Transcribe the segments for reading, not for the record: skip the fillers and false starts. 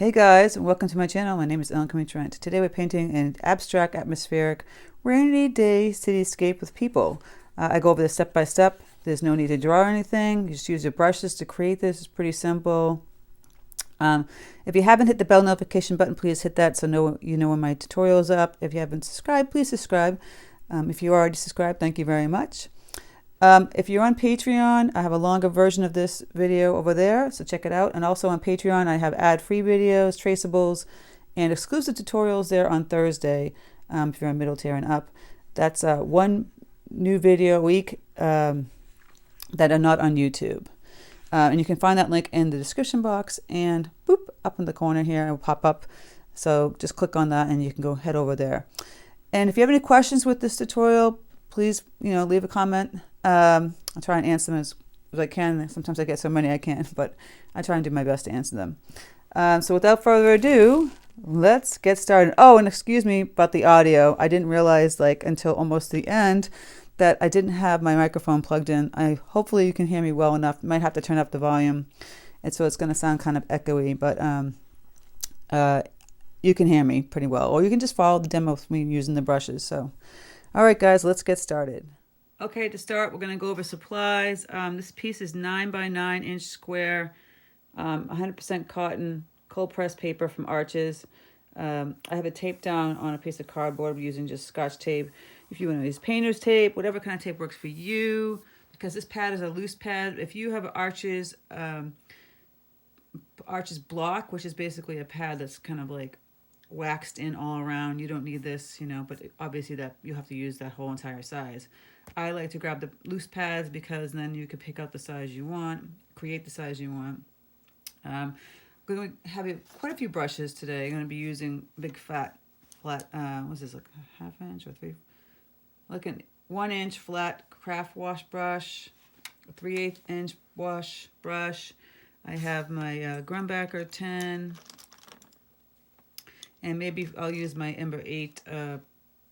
Hey guys, and welcome to my channel. My name is Crimi-trent. Today we're painting an abstract, atmospheric, rainy day cityscape with people. I go over this step by step. There's no need to draw anything. You just use your brushes to create this. It's pretty simple. If you haven't hit the bell notification button, please hit that so you know when my tutorial is up. If you haven't subscribed, please subscribe. If you already subscribed, thank you very much. If you're on Patreon, I have a longer version of this video over there, so check it out. And also on Patreon, I have ad-free videos, traceables, and exclusive tutorials there on Thursday, if you're on middle tier and up. That's one new video a week that are not on YouTube. And you can find that link in the description box, and boop, up in the corner here, it will pop up. So just click on that and you can go head over there. And if you have any questions with this tutorial, please, leave a comment. I'll try and answer them as I can. Sometimes I get so many I can't, but I try and do my best to answer them. So without further ado, let's get started. Oh, and excuse me about the audio. I didn't realize until almost the end that I didn't have my microphone plugged in. Hopefully you can hear me well enough. Might have to turn up the volume, and so it's going to sound kind of echoey, but you can hear me pretty well, or you can just follow the demo with me using the brushes. So, all right, guys, let's get started. Okay, to start, we're going to go over supplies. This piece is 9 by 9 inch square, 100% cotton, cold pressed paper from Arches. I have it taped down on a piece of cardboard using just Scotch tape. If you want to use painter's tape, whatever kind of tape works for you, because this pad is a loose pad. If you have Arches block, which is basically a pad that's kind of like waxed in all around, you don't need this, but obviously that you have to use that whole entire size. I like to grab the loose pads because then you can pick out the size you want, create the size you want. I'm going to have quite a few brushes today. I'm going to be using big flat, what's this, like a ½ inch or 3? Like an 1 inch flat craft wash brush, a 3/8 inch wash brush. I have my grumbacher 10, and maybe I'll use my Ember 8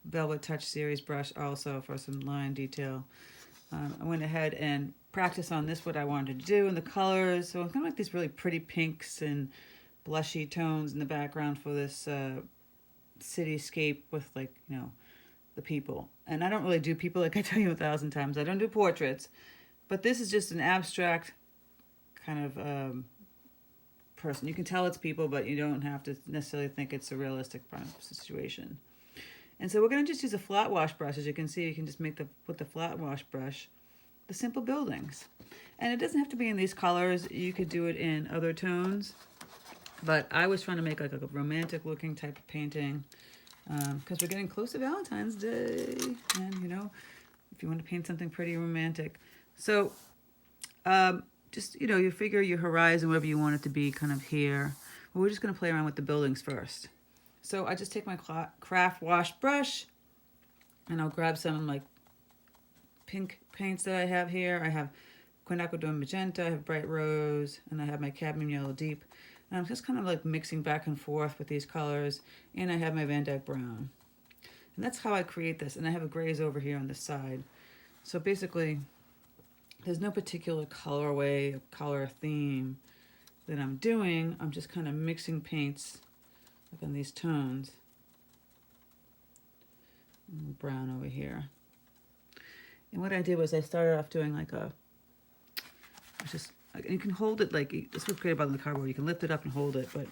Velvet Touch Series brush also for some line detail. I went ahead and practiced on this, what I wanted to do, and the colors. So I'm kind of like these really pretty pinks and blushy tones in the background for this cityscape with the people. And I don't really do people, like I tell you 1,000 times. I don't do portraits, but this is just an abstract kind of person. You can tell it's people, but you don't have to necessarily think it's a realistic situation. And so we're going to just use a flat wash brush. As you can see, you can just with the flat wash brush, the simple buildings. And it doesn't have to be in these colors. You could do it in other tones. But I was trying to make like a romantic looking type of painting, because we're getting close to Valentine's Day. And, if you want to paint something pretty romantic. So just, you figure your horizon, wherever you want it to be, kind of here. But we're just going to play around with the buildings first. So I just take my craft wash brush, and I'll grab some like pink paints that I have here. I have quinachradone magenta, I have bright rose, and I have my cadmium yellow deep. And I'm just kind of like mixing back and forth with these colors, and I have my vandyke brown. And that's how I create this. And I have a grays over here on the side. So basically, there's no particular colorway, color theme that I'm doing. I'm just kind of mixing paints like on these tones. And brown over here. And what I did was I started off doing you can hold it this what's great about the cardboard. You can lift it up and hold it, but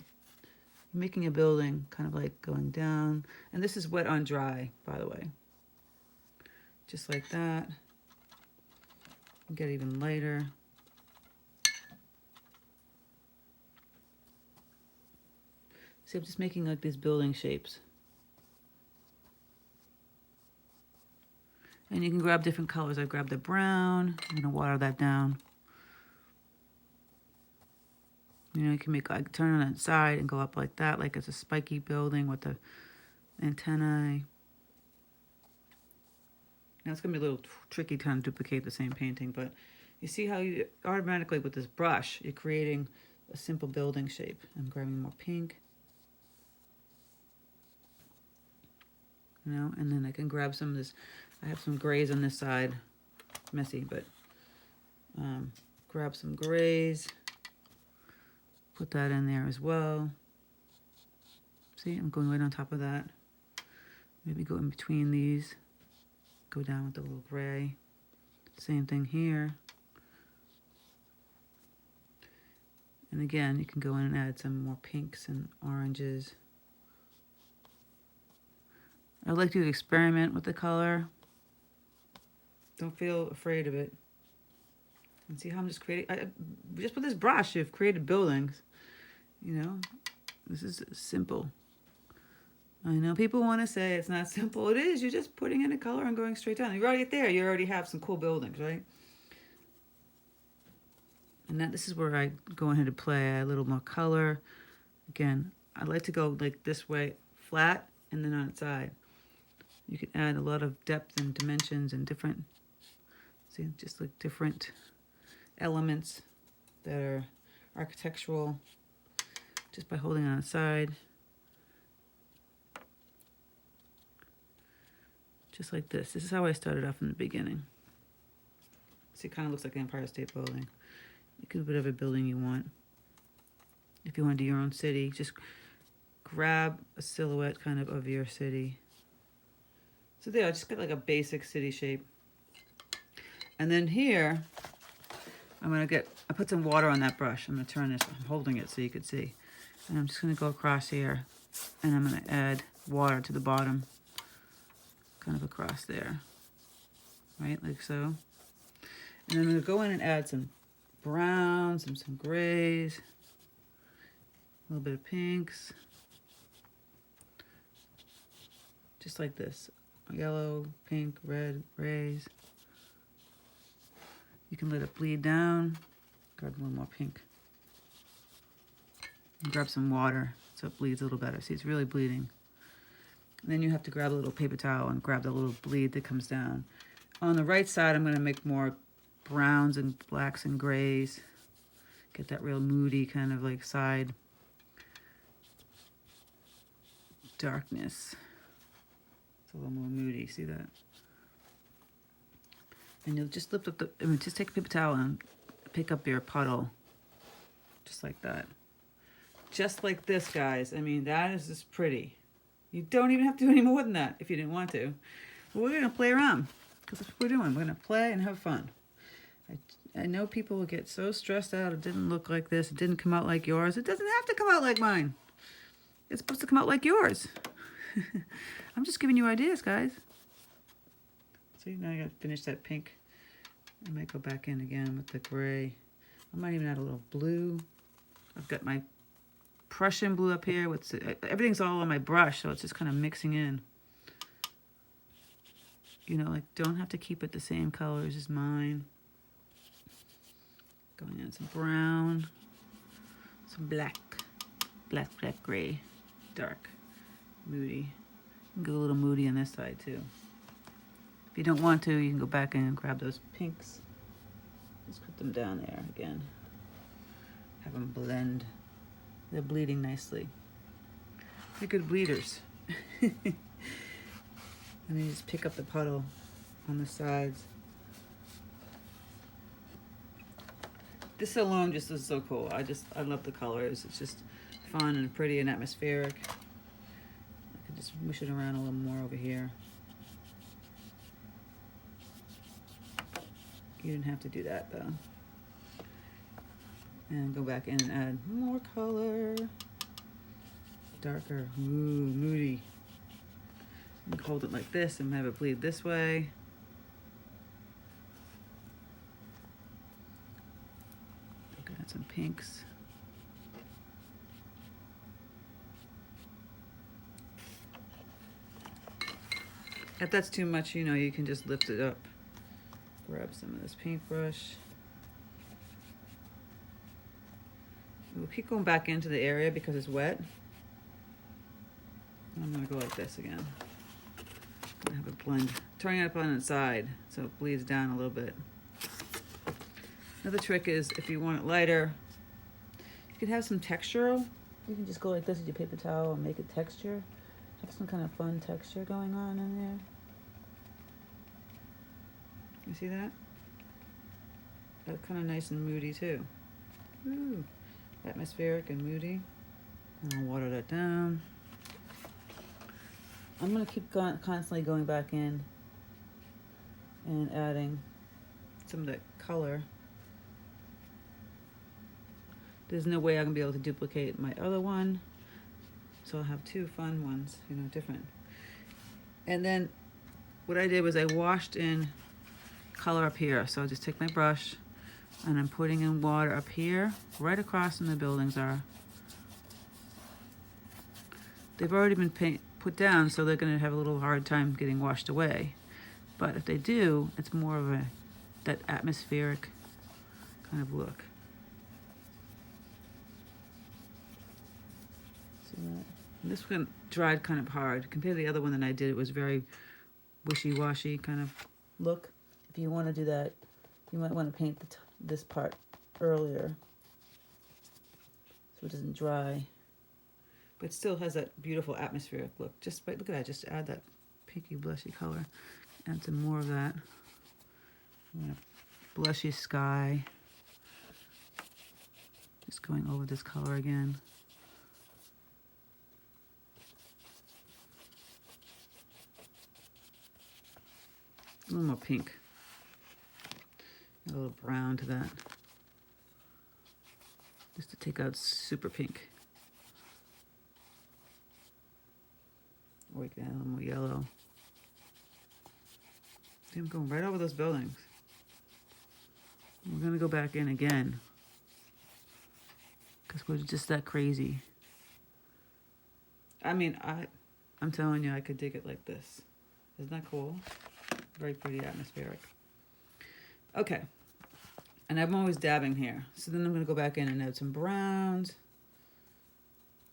making a building kind of like going down. And this is wet on dry, by the way. Just like that. Get even lighter. See, I'm just making like these building shapes. And you can grab different colors. I grabbed the brown. I'm going to water that down. You can turn on that side and go up like that, like it's a spiky building with the antennae. Now it's going to be a little tricky trying to duplicate the same painting, but you see how you automatically with this brush, you're creating a simple building shape. I'm grabbing more pink. And then I can grab some of this. I have some grays on this side. Messy, but grab some grays. Put that in there as well. See, I'm going right on top of that. Maybe go in between these. Go down with the little gray. Same thing here. And again, you can go in and add some more pinks and oranges. I like to experiment with the color. Don't feel afraid of it. And see how I'm just creating, just with this brush, you've created buildings. You know, this is simple. I know people want to say it's not simple. It is. You're just putting in a color and going straight down. You're already there. You already have some cool buildings, right? And this is where I go ahead and play a little more color. Again, I like to go like this way, flat, and then on its side. You can add a lot of depth and dimensions and different, see, just like different elements that are architectural just by holding it on its side. Just like this. This is how I started off in the beginning. See, it kind of looks like the Empire State Building. You can do whatever building you want. If you want to do your own city, just grab a silhouette kind of your city. So there, I just got like a basic city shape. And then here, I put some water on that brush. I'm going to turn this, I'm holding it so you can see. And I'm just going to go across here, and I'm going to add water to the bottom, kind of across there, right, like so. And then I'm going to go in and add some browns and some grays, a little bit of pinks, just like this. Yellow, pink, red, grays. You can let it bleed down. Grab a little more pink. And grab some water so it bleeds a little better. See, it's really bleeding. And then you have to grab a little paper towel and grab the little bleed that comes down. On the right side, I'm going to make more browns and blacks and grays. Get that real moody kind of like side darkness. It's a little more moody, see that? And you'll just lift up just take a paper towel and pick up your puddle. Just like that. Just like this, guys. I mean, that is just pretty. You don't even have to do any more than that if you didn't want to. But we're going to play around, because that's what we're doing. We're going to play and have fun. I know people will get so stressed out. It didn't look like this. It didn't come out like yours. It doesn't have to come out like mine. It's supposed to come out like yours. I'm just giving you ideas, guys. See, now I got to finish that pink. I might go back in again with the gray. I might even add a little blue. I've got my Prussian blue up here. Everything's all on my brush, so it's just kind of mixing in. You know, like, don't have to keep it the same colors as mine. Going in some brown, some black, gray, dark, moody. You can go a little moody on this side too. If you don't want to, you can go back in and grab those pinks. Just put them down there again. Have them blend. They're bleeding nicely. They're good bleeders. And then you just pick up the puddle on the sides. This alone just is so cool. I love the colors. It's just fun and pretty and atmospheric. I could just mush it around a little more over here. You didn't have to do that though. And go back in and add more color. Darker, ooh, moody. And hold it like this and have it bleed this way. Add some pinks. If that's too much, you know, you can just lift it up. Grab some of this paintbrush. We'll keep going back into the area because it's wet. I'm going to go like this again. I'm going to have it blend. Turning it up on its side so it bleeds down a little bit. Another trick is if you want it lighter, you could have some texture. You can just go like this with your paper towel and make it texture. Have some kind of fun texture going on in there. You see that? That's kind of nice and moody too. Ooh, atmospheric and moody. And I'll water that down. I'm going to keep constantly going back in and adding some of that color. There's no way I'm going to be able to duplicate my other one. So I'll have two fun ones, you know, different. And then what I did was I washed in color up here. So I'll just take my brush and I'm putting in water up here, right across from the buildings are. They've already been put down, so they're going to have a little hard time getting washed away. But if they do, it's more of that atmospheric kind of look. See that? And this one dried kind of hard. Compared to the other one that I did, it was very wishy-washy kind of look. If you want to do that, you might want to paint this part earlier so it doesn't dry. But it still has that beautiful atmospheric look. Just look at that, just add that pinky blushy color. Add some more of that. Blushy sky. Just going over this color again. A little more pink. A little brown to that. Just to take out super pink. Or we can add a little more yellow. See, I'm going right over those buildings. We're gonna go back in again because we're just that crazy. I mean, I'm telling you, I could dig it like this. Isn't that cool? Very pretty atmospheric. Okay, and I'm always dabbing here. So then I'm gonna go back in and add some browns.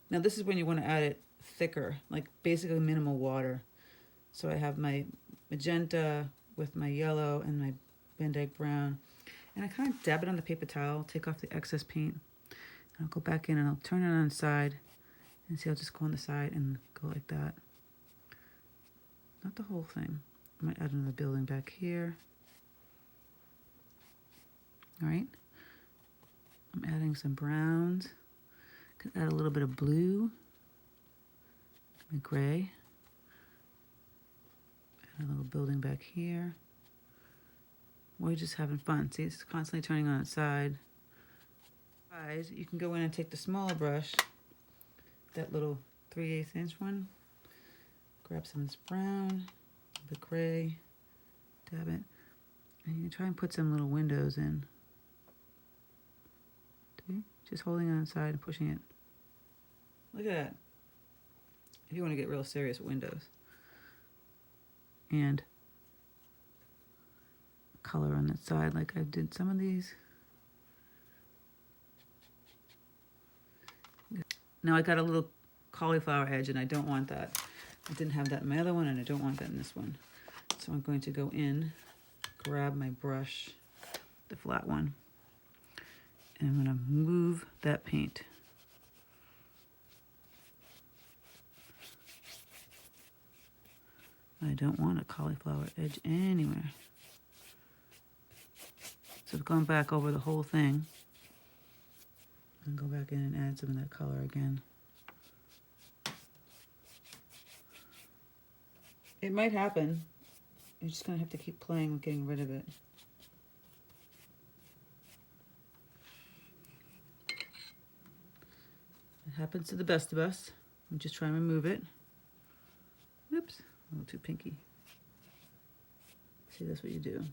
Now this is when you want to add it thicker, like basically minimal water. So I have my magenta with my yellow and my vandyke brown. And I kind of dab it on the paper towel, take off the excess paint. And I'll go back in and I'll turn it on the side. And see, I'll just go on the side and go like that. Not the whole thing. I might add another building back here. All right. I'm adding some browns. Could add a little bit of blue. And gray. Add a little building back here. We're just having fun. See, it's constantly turning on its side. You can go in and take the smaller brush, that little 3/8 inch one, grab some of this brown, the gray, dab it, and you can try and put some little windows in. See? Just holding it on the side and pushing it. Look at that. If you want to get real serious with windows. And color on that side like I did some of these. Now I got a little cauliflower edge and I don't want that. I didn't have that in my other one and I don't want that in this one. So I'm going to go in, grab my brush, the flat one, and I'm going to move that paint. I don't want a cauliflower edge anywhere. So I've gone back over the whole thing and go back in and add some of that color again. It might happen. You're just gonna have to keep playing with getting rid of it. It happens to the best of us. I'm just trying to remove it. Oops, a little too pinky. See, that's what you do.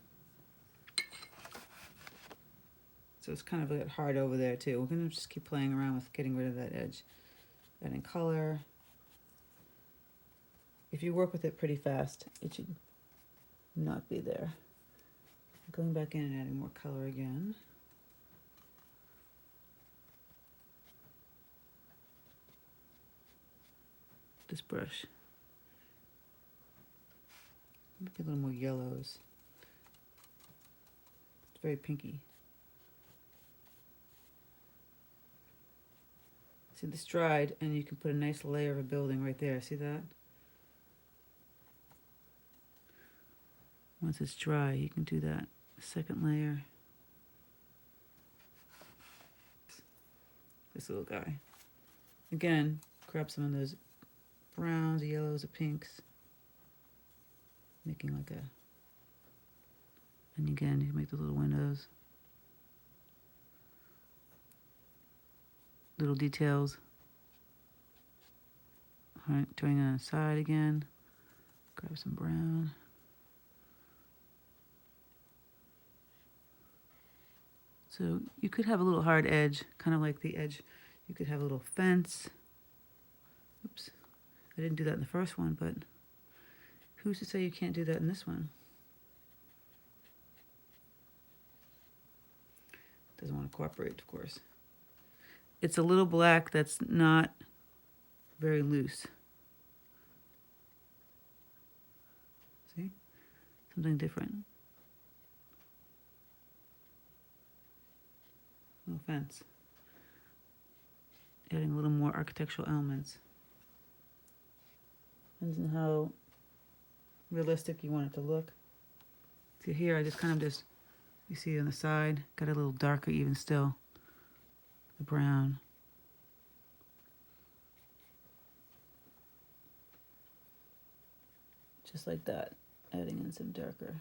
So it's kind of a bit hard over there too. We're gonna just keep playing around with getting rid of that edge. Adding color. If you work with it pretty fast, it should not be there. Going back in and adding more color again. This brush. Maybe a little more yellows. It's very pinky. See, this dried, and you can put a nice layer of a building right there. See that? Once it's dry, you can do that. Second layer. This little guy. Again, grab some of those browns, the yellows, the pinks. Making like a, and again, you can make the little windows. Little details. All right, turning on the side again. Grab some brown. So you could have a little hard edge, kind of like the edge. You could have a little fence. Oops, I didn't do that in the first one, but who's to say you can't do that in this one? Doesn't want to cooperate, of course. It's a little black that's not very loose. See? Something different. Little fence. Adding a little more architectural elements. Depends on how realistic you want it to look. See here, I just kind of just, you see on the side, got a little darker even still. The brown. Just like that, adding in some darker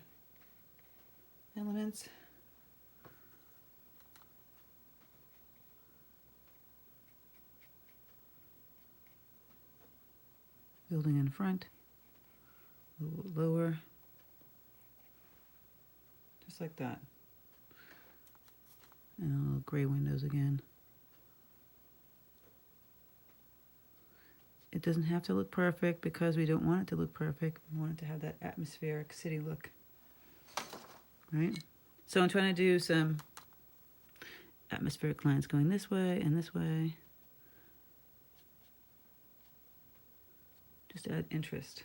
elements. Building in front, a little lower, just like that. And a little gray windows again. It doesn't have to look perfect because we don't want it to look perfect. We want it to have that atmospheric city look, right? So I'm trying to do some atmospheric lines going this way and this way. Just to add interest.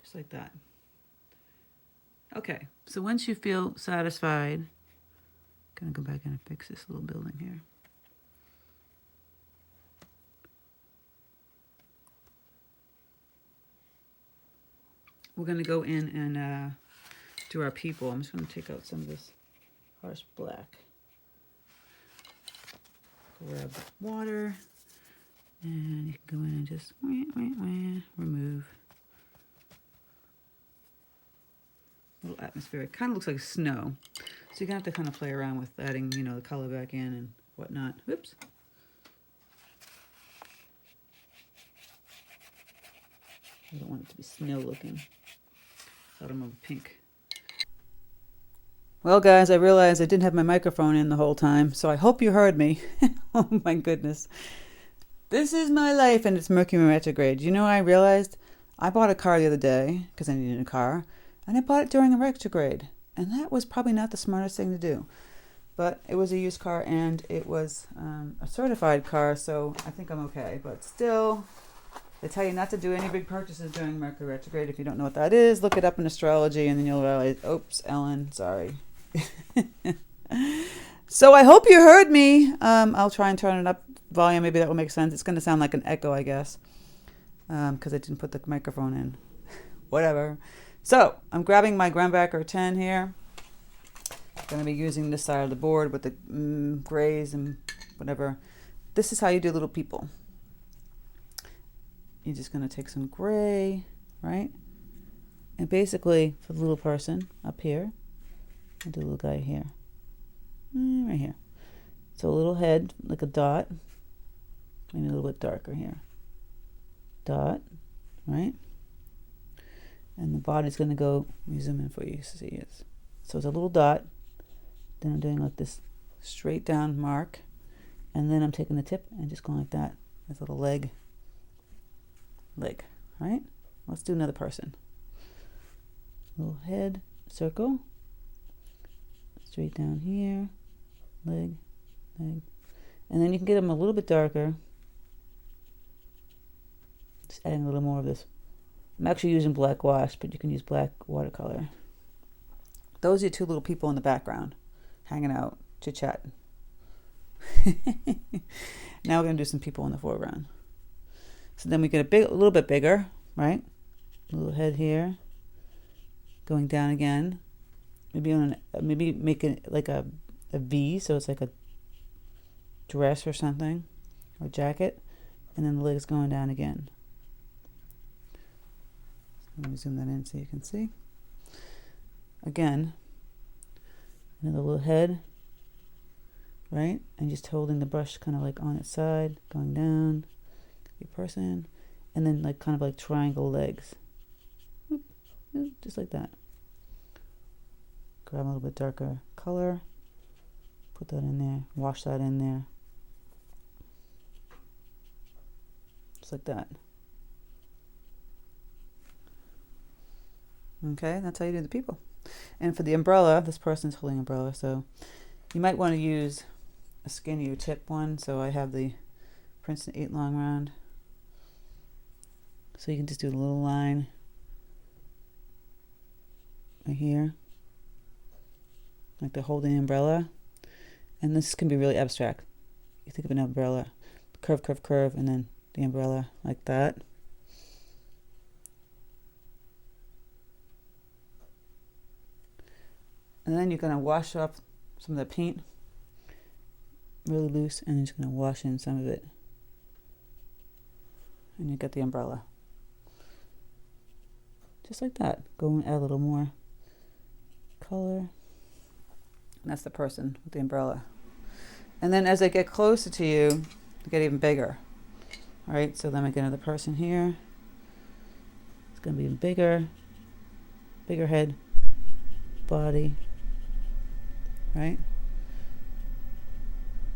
Just like that. Okay, so once you feel satisfied, I'm gonna go back in and fix this little building here. We're gonna go in and do our people. I'm just gonna take out some of this harsh black. Grab water, and you can go in and just remove. A little atmospheric. Kind of looks like snow. So you're going to have to kind of play around with adding, you know, the color back in and whatnot. Oops. I don't want it to be snow looking. Thought I'm a pink. Well, guys, I realized I didn't have my microphone in the whole time, so I hope you heard me. Oh, my goodness. This is my life, and it's Mercury retrograde. You know, I realized I bought a car the other day because I needed a car. And I bought it during a retrograde. And that was probably not the smartest thing to do. But it was a used car and it was a certified car, so I think I'm okay. But still, they tell you not to do any big purchases during Mercury retrograde. If you don't know what that is, look it up in astrology and then you'll realize, oops, Ellen, sorry. So I hope you heard me. I'll try and turn it up volume. Maybe that will make sense. It's going to sound like an echo, I guess, because I didn't put the microphone in. Whatever. So I'm grabbing my grumbacher 10 here. I'm going to be using this side of the board with the grays and whatever. This is how you do little people. You're just going to take some gray, right? And basically, for the little person up here, I'll do a little guy here. Right here. So a little head, like a dot. Maybe a little bit darker here. Dot, right? And the body's going to go, let me zoom in for you to see it. So it's a little dot. Then I'm doing like this straight down mark. And then I'm taking the tip and just going like that. This little leg. Leg, right? Let's do another person. Little head, circle. Straight down here. Leg, leg. And then you can get them a little bit darker. Just adding a little more of this. I'm actually using black wash, but you can use black watercolor. Those are your two little people in the background, hanging out, chit-chatting. Now we're going to do some people in the foreground. So then we get a little bit bigger, right? Little head here, going down again. maybe make it like a V, so it's like a dress or something, or jacket, and then the legs going down again. Let me zoom that in so you can see. Again, another little head, right? And just holding the brush kind of like on its side, going down, the person, and then like kind of like triangle legs. Whoop, whoop, just like that. Grab a little bit darker color, put that in there, wash that in there. Just like that. Okay, that's how you do the people. And for the umbrella, this person's holding an umbrella, so you might want to use a skinnier tip one. So I have the Princeton 8 long round. So you can just do a little line right here, like they're holding an umbrella. And this can be really abstract. You think of an umbrella, curve, curve, curve, and then the umbrella like that. And then you're going to wash off some of the paint really loose, and then just going to wash in some of it. And you get the umbrella. Just like that. Go and add a little more color. And that's the person with the umbrella. And then as they get closer to you, they get even bigger. All right, so then we get another person here. It's going to be even bigger. Bigger head, body. Right?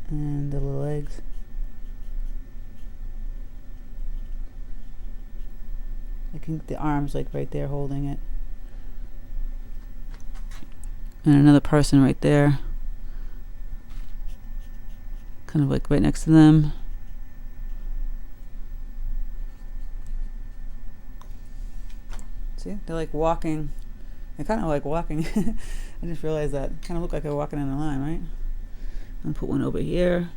And the little legs. I think the arms like right there holding it. And another person right there. Kind of like right next to them. See? They're like walking. They're kind of like walking. I just realized that. Kind of look like they're walking in a line, right? I'm gonna put one over here.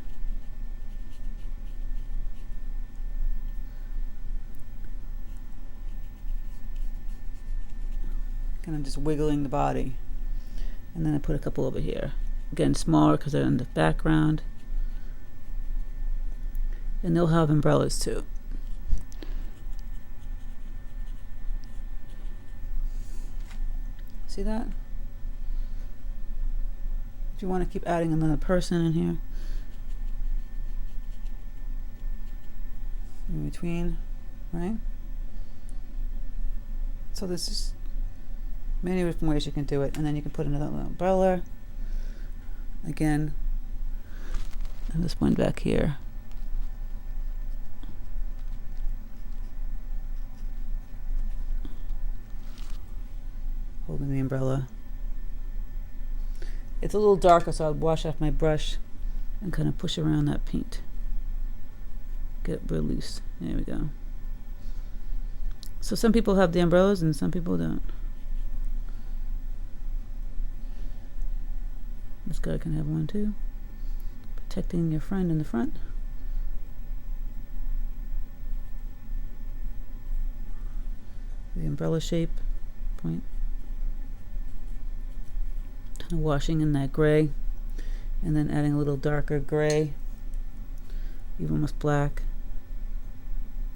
Kind of just wiggling the body. And then I put a couple over here. Again, smaller because they're in the background. And they'll have umbrellas too. See that? If you want to keep adding another person in here, in between, right? So there's just many different ways you can do it. And then you can put another little umbrella. Again, and this one back here. Holding the umbrella. It's a little darker, so I'll wash off my brush and kind of push around that paint. Get it real loose. There we go. So some people have the umbrellas and some people don't. This guy can have one too. Protecting your friend in the front. The umbrella shape, point. Kind of washing in that gray, and then adding a little darker gray, even almost black,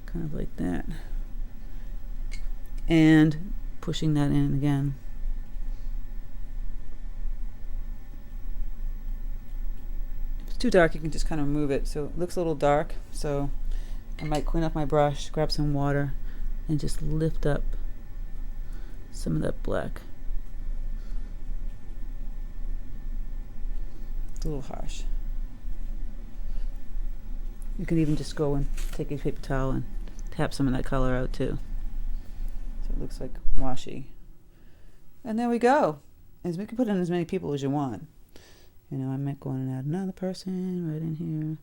kind of like that, and pushing that in again. If it's too dark, you can just kind of move it so it looks a little dark. So I might clean up my brush, grab some water, and just lift up some of that black. It's a little harsh. You can even just go and take a paper towel and tap some of that color out too. So it looks like washi. And there we go. As we can put in as many people as you want. You know, I might go in and add another person right in here.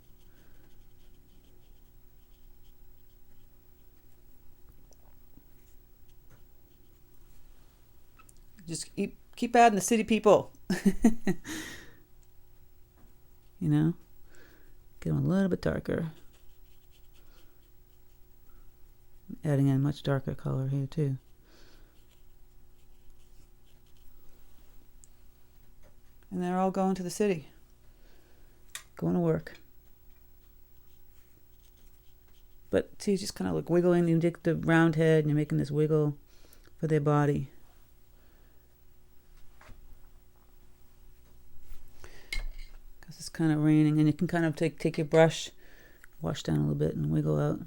Just keep adding the city people. You know, get them a little bit darker. Adding in a much darker color here too. And they're all going to the city. Going to work. But see, just kind of like wiggling. You take the round head and you're making this wiggle for their body. Because it's kind of raining. And you can kind of take your brush, wash down a little bit and wiggle out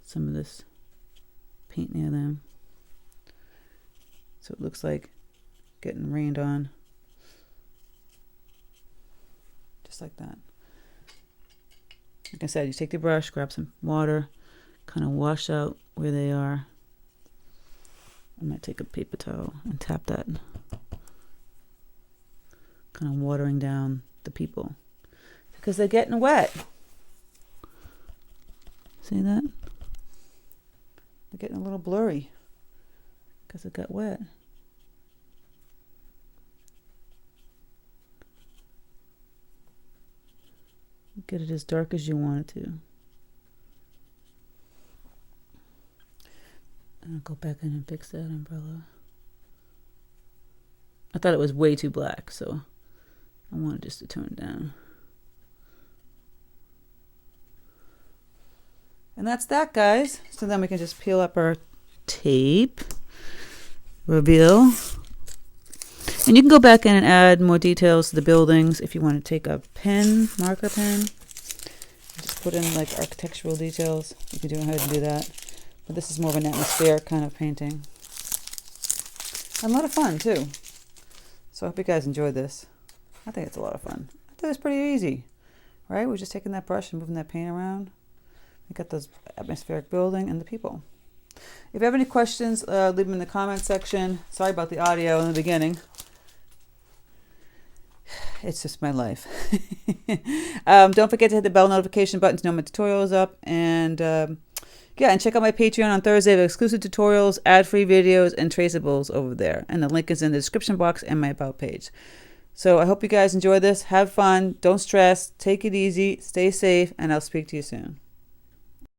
some of this paint near them. So it looks like getting rained on. Just like that. Like I said, you take the brush, grab some water, kind of wash out where they are. I might take a paper towel and tap that. Kind of watering down the people. Because they're getting wet. See that? They're getting a little blurry. Because it got wet. Get it as dark as you want it to. I'll go back in and fix that umbrella. I thought it was way too black, so I wanted just to tone it down. And that's that, guys. So then we can just peel up our tape. Reveal. And you can go back in and add more details to the buildings if you want to take a pen, marker pen. Just put in like architectural details. You can go ahead and do that. But this is more of an atmospheric kind of painting. And a lot of fun too. So I hope you guys enjoyed this. I think it's a lot of fun. I thought it was pretty easy. Right? We're just taking that brush and moving that paint around. We got those atmospheric building and the people. If you have any questions, leave them in the comment section. Sorry about the audio in the beginning. It's just my life. Don't forget to hit the bell notification button to know my tutorials up. And yeah, and check out my Patreon on Thursday. I have exclusive tutorials, ad-free videos, and traceables over there. And the link is in the description box and my About page. So I hope you guys enjoy this. Have fun. Don't stress. Take it easy. Stay safe. And I'll speak to you soon.